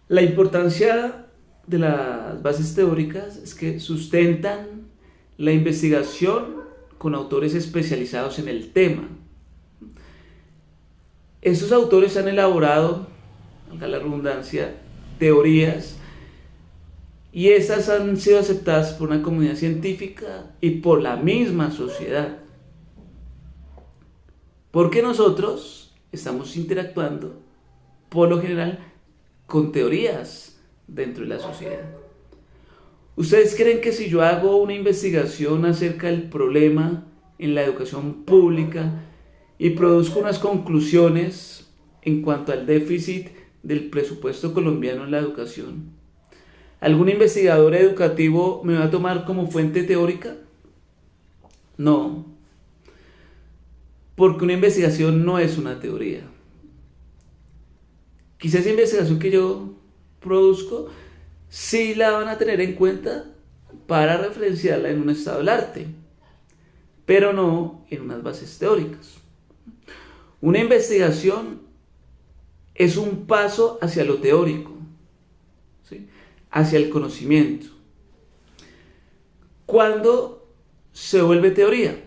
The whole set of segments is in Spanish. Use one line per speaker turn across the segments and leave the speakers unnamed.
La importancia de las bases teóricas es que sustentan la investigación con autores especializados en el tema. Estos autores han elaborado, valga la redundancia, teorías, y estas han sido aceptadas por una comunidad científica y por la misma sociedad. Porque nosotros estamos interactuando, por lo general, con teorías dentro de la sociedad. ¿Ustedes creen que si yo hago una investigación acerca del problema en la educación pública y produzco unas conclusiones en cuanto al déficit del presupuesto colombiano en la educación, algún investigador educativo me va a tomar como fuente teórica? No, porque una investigación no es una teoría. Quizás esa investigación que yo produzco sí la van a tener en cuenta para referenciarla en un estado del arte, pero no en unas bases teóricas. Una investigación es un paso hacia lo teórico, ¿sí? Hacia el conocimiento. ¿Cuándo se vuelve teoría?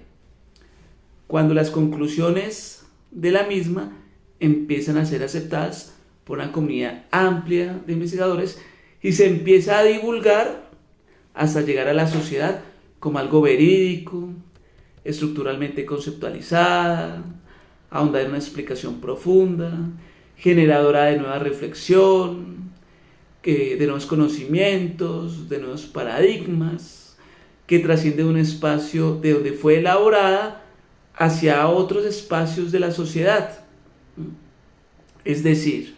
Cuando las conclusiones de la misma empiezan a ser aceptadas por una comunidad amplia de investigadores y se empieza a divulgar hasta llegar a la sociedad como algo verídico, estructuralmente conceptualizada, ahondar en una explicación profunda, generadora de nueva reflexión, de nuevos conocimientos, de nuevos paradigmas, que trasciende de un espacio de donde fue elaborada hacia otros espacios de la sociedad. Es decir,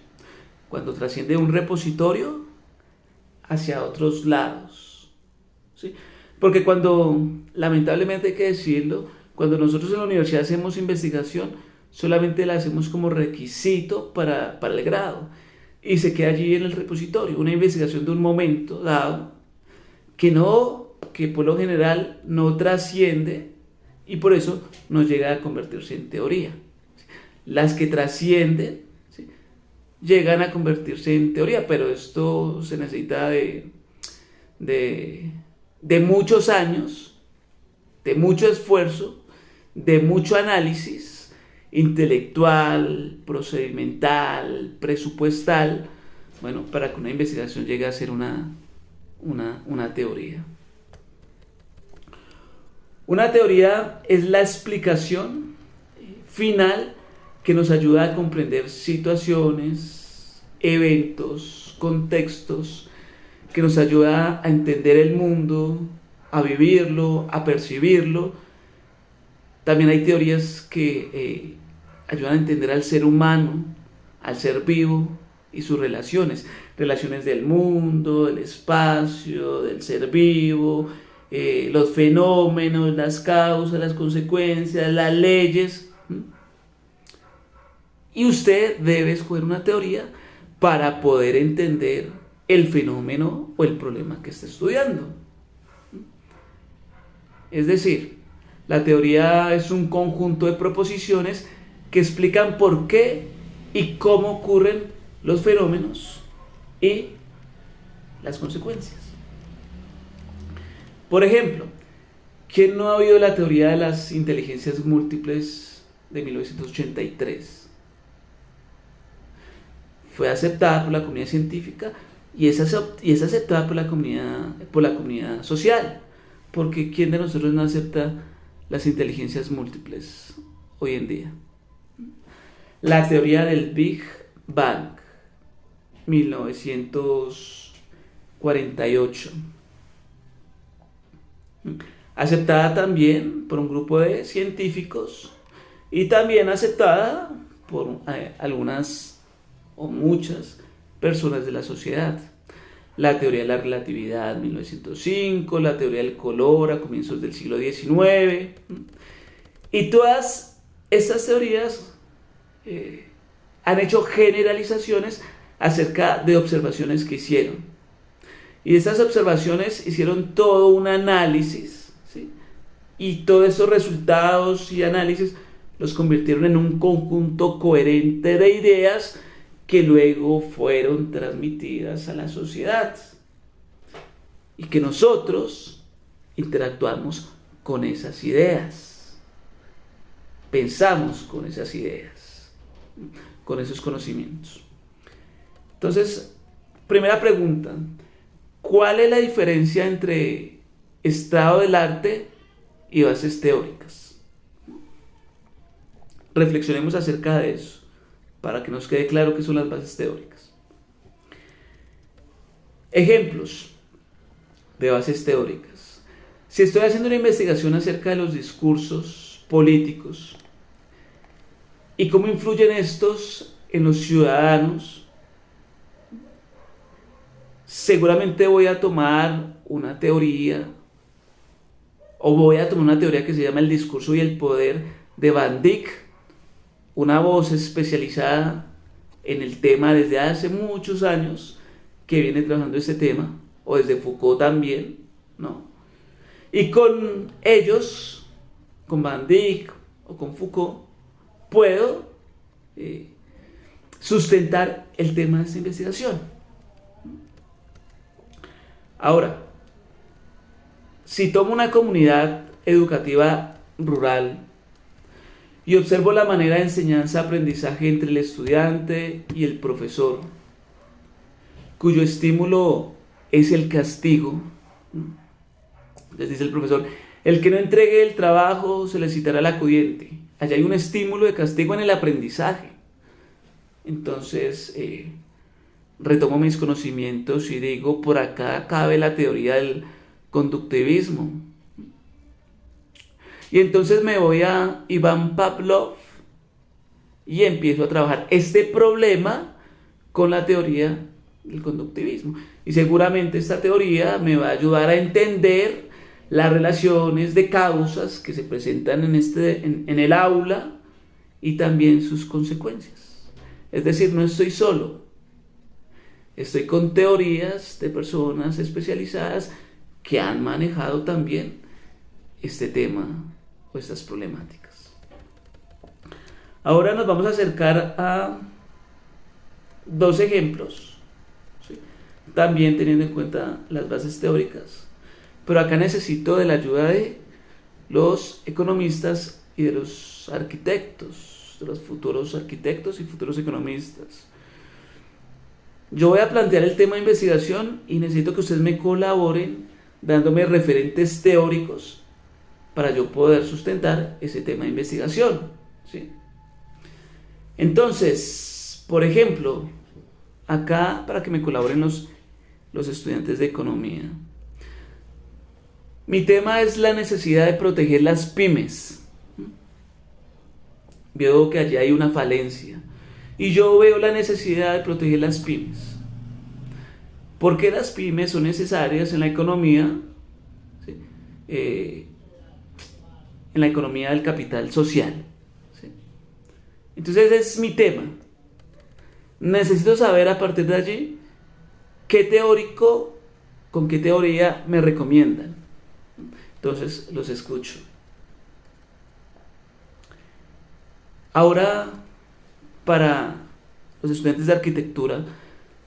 cuando trasciende de un repositorio hacia otros lados, ¿sí? Porque lamentablemente hay que decirlo, cuando nosotros en la universidad hacemos investigación, solamente la hacemos como requisito para el grado y se queda allí en el repositorio, una investigación de un momento dado que por lo general no trasciende y por eso no llega a convertirse en teoría. Las que trascienden, ¿sí?, llegan a convertirse en teoría, pero esto se necesita de muchos años, de mucho esfuerzo, de mucho análisis intelectual, procedimental, presupuestal, bueno, para que una investigación llegue a ser una teoría. Una teoría es la explicación final que nos ayuda a comprender situaciones, eventos, contextos, que nos ayuda a entender el mundo, a vivirlo, a percibirlo. También hay teorías que ayudan a entender al ser humano, al ser vivo y sus relaciones del mundo, del espacio, del ser vivo, los fenómenos, las causas, las consecuencias, las leyes. Y usted debe escoger una teoría para poder entender el fenómeno o el problema que está estudiando. Es decir, la teoría es un conjunto de proposiciones que explican por qué y cómo ocurren los fenómenos y las consecuencias. Por ejemplo, ¿quién no ha oído la teoría de las inteligencias múltiples de 1983? Fue aceptada por la comunidad científica y es aceptada por la comunidad social, porque ¿quién de nosotros no acepta las inteligencias múltiples hoy en día? La teoría del Big Bang, 1948, aceptada también por un grupo de científicos y también aceptada por algunas o muchas personas de la sociedad. La teoría de la relatividad, 1905, la teoría del color a comienzos del siglo XIX. Y todas estas teorías han hecho generalizaciones acerca de observaciones que hicieron. Y estas observaciones hicieron todo un análisis, ¿sí? Y todos esos resultados y análisis los convirtieron en un conjunto coherente de ideas que luego fueron transmitidas a la sociedad y que nosotros interactuamos con esas ideas, pensamos con esas ideas, con esos conocimientos. Entonces, primera pregunta, ¿cuál es la diferencia entre estado del arte y bases teóricas? Reflexionemos acerca de eso, para que nos quede claro qué son las bases teóricas. Ejemplos de bases teóricas. Si estoy haciendo una investigación acerca de los discursos políticos y cómo influyen estos en los ciudadanos, seguramente voy a tomar una teoría, o voy a tomar una teoría que se llama el discurso y el poder de Van Dyck, una voz especializada en el tema desde hace muchos años que viene trabajando este tema, o desde Foucault también, ¿no? Y con ellos, con Van Dyck o con Foucault, puedo sustentar el tema de esta investigación. Ahora, si tomo una comunidad educativa rural y observo la manera de enseñanza-aprendizaje entre el estudiante y el profesor, cuyo estímulo es el castigo, les dice el profesor, el que no entregue el trabajo se le citará al acudiente. Allá hay un estímulo de castigo en el aprendizaje. Entonces, retomo mis conocimientos y digo, por acá cabe la teoría del conductivismo. Y entonces me voy a Iván Pavlov y empiezo a trabajar este problema con la teoría del conductivismo. Y seguramente esta teoría me va a ayudar a entender las relaciones de causas que se presentan en el aula y también sus consecuencias. Es decir, no estoy solo. Estoy con teorías de personas especializadas que han manejado también este tema o estas problemáticas. Ahora nos vamos a acercar a dos ejemplos, ¿sí? También teniendo en cuenta las bases teóricas, pero acá necesito de la ayuda de los economistas y de los arquitectos, de los futuros arquitectos y futuros economistas. Yo voy a plantear el tema de investigación y necesito que ustedes me colaboren dándome referentes teóricos para yo poder sustentar ese tema de investigación, ¿sí? Entonces, por ejemplo, acá para que me colaboren los estudiantes de economía, mi tema es la necesidad de proteger las pymes. Veo que allí hay una falencia y yo veo la necesidad de proteger las pymes. ¿Por qué las pymes son necesarias en la economía? ¿Sí? En la economía del capital social, ¿sí? Entonces ese es mi tema. Necesito saber a partir de allí qué teórico, con qué teoría me recomiendan. Entonces los escucho. Ahora, para los estudiantes de arquitectura,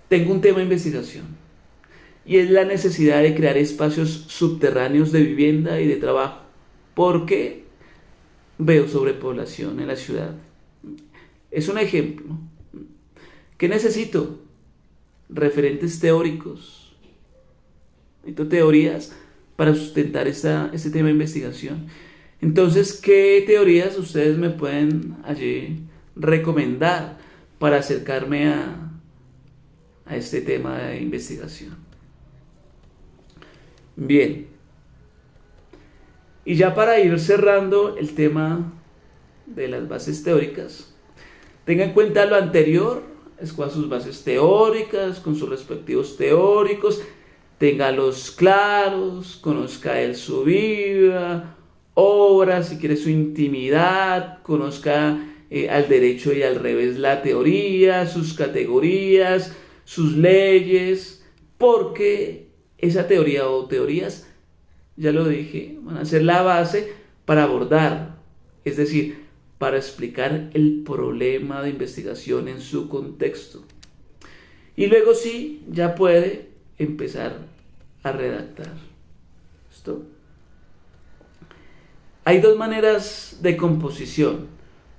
tengo un tema de investigación y es la necesidad de crear espacios subterráneos de vivienda y de trabajo, porque veo sobrepoblación en la ciudad. Es un ejemplo. ¿Qué necesito? Referentes teóricos. Necesito teorías para sustentar este tema de investigación. Entonces, ¿qué teorías ustedes me pueden allí recomendar para acercarme a este tema de investigación? Bien. Y ya para ir cerrando el tema de las bases teóricas, tenga en cuenta lo anterior, escoja sus bases teóricas con sus respectivos teóricos, téngalos claros, conozca él su vida, obra, si quiere su intimidad, conozca al derecho y al revés la teoría, sus categorías, sus leyes, porque esa teoría o teorías, ya lo dije, van a ser la base para abordar, es decir, para explicar el problema de investigación en su contexto. Y luego sí, ya puede empezar a redactar. ¿Listo? Hay dos maneras de composición.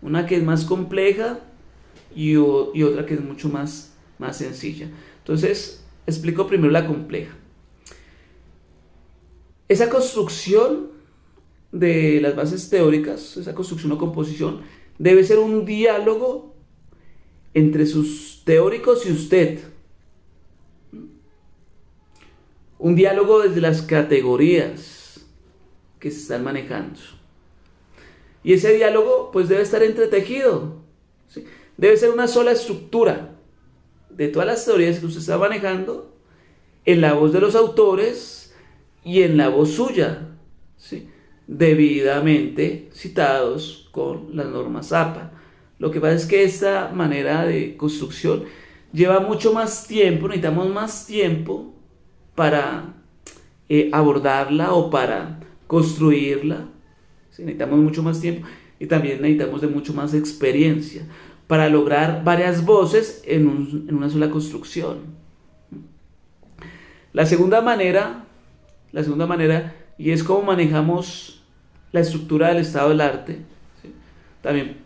Una que es más compleja y otra que es mucho más sencilla. Entonces, explico primero la compleja. Esa construcción de las bases teóricas, esa construcción o composición, debe ser un diálogo entre sus teóricos y usted. Un diálogo desde las categorías que se están manejando. Y ese diálogo pues debe estar entretejido, ¿sí? Debe ser una sola estructura de todas las teorías que usted está manejando en la voz de los autores y en la voz suya, ¿sí? Debidamente citados con las normas APA. Lo que pasa es que esta manera de construcción lleva mucho más tiempo, necesitamos más tiempo para abordarla o para construirla, ¿sí? Necesitamos mucho más tiempo y también necesitamos de mucho más experiencia para lograr varias voces en una sola construcción. La segunda manera, y es cómo manejamos la estructura del estado del arte, ¿sí? También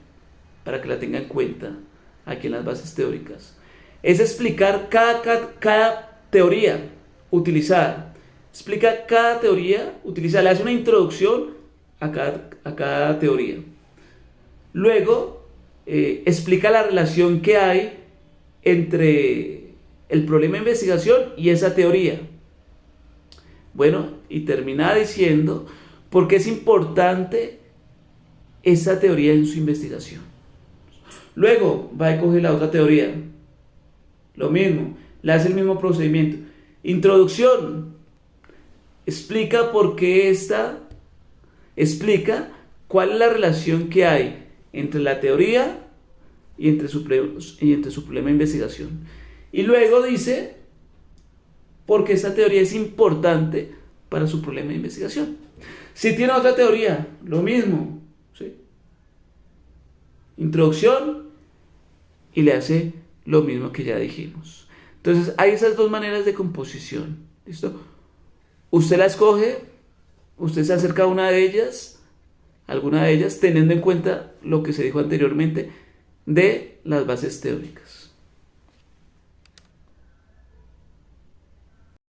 para que la tenga en cuenta aquí en las bases teóricas, es explicar cada teoría utilizada. Explica cada teoría utilizada, le hace una introducción a cada teoría. Luego, explica la relación que hay entre el problema de investigación y esa teoría. Bueno, y termina diciendo por qué es importante esa teoría en su investigación. Luego va a coger la otra teoría. Lo mismo, le hace el mismo procedimiento. Introducción. Explica por qué explica cuál es la relación que hay entre la teoría y entre su problema de investigación. Y luego dice por qué esta teoría es importante para su problema de investigación. Si tiene otra teoría, lo mismo, ¿sí? Introducción y le hace lo mismo que ya dijimos. Entonces hay esas dos maneras de composición. ¿Listo? Usted la escoge, usted se acerca a alguna de ellas, teniendo en cuenta lo que se dijo anteriormente de las bases teóricas.